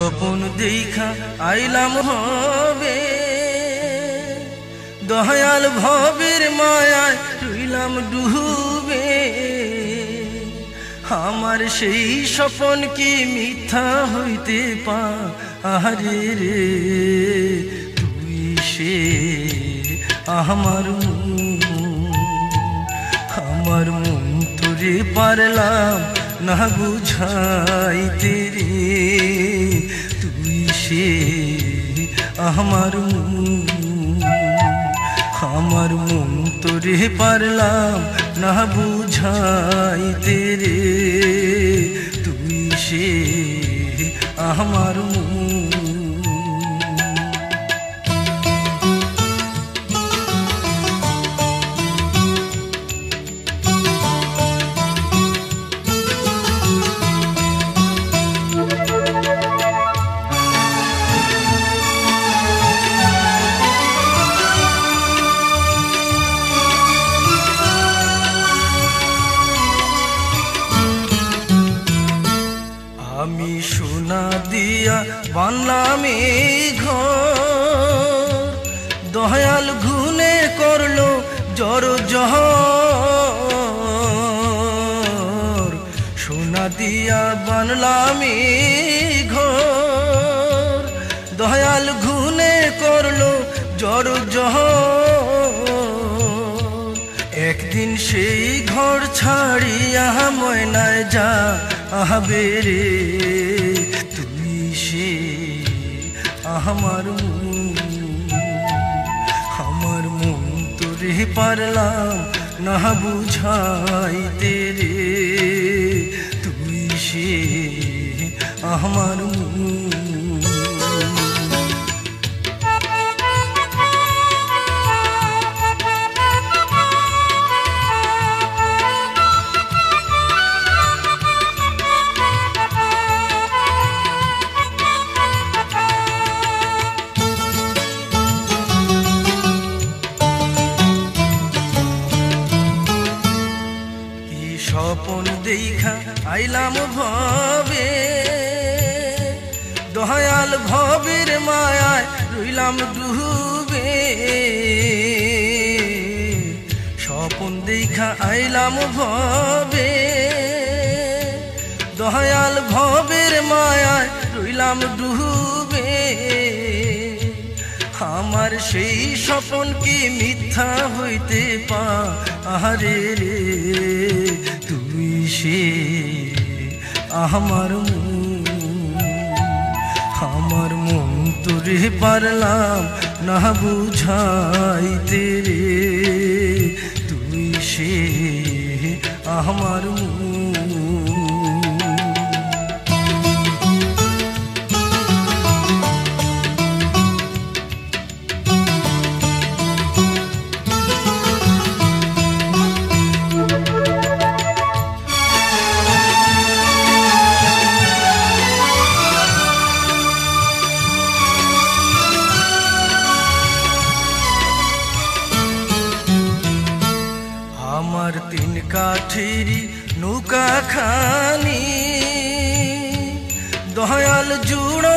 স্বপন দেখা আইলাম ভবে, দয়াল ভবের মায়ায় রইলাম ডুবে। আমার সেই স্বপন কি মিথ্যা হইতে পারে রে? তুই সে আমার মন তোরে পারলাম না বুঝাইতে রে। তুই সে আমার মন তোরে পারলাম না বুঝাইতে রে। তুই সে আমার আমি সোনা দিয়া বানলাম এই ঘর, দয়াল ঘুনে করলো জড় জহর। সোনা দিয়া বানলাম এই ঘর, দয়াল ঘুনে করলো জড় জহর। একদিন সেই ঘর ছাড়িয়া ময়নায় যা আহবে রে। তুই সে আমার মন তোরে পারলাম না বুঝাইতে রে। তুই সে আমার স্বপন দেখা আইলাম ভবে, দয়াল ভবের মায়ায় রইলাম ডুবে। স্বপন দেখা আইলাম ভবে, দয়াল ভবের মায়ায় রইলাম ডুবে। আমার সেই স্বপন কি মিথ্যা হইতে পারে রে? তুই সে আমার মন তোরে পারলাম না বুঝাইতে রে। তুই সে আমার আমার তিন কাঠেরি নৌকা খানি, দয়াল জুড়ো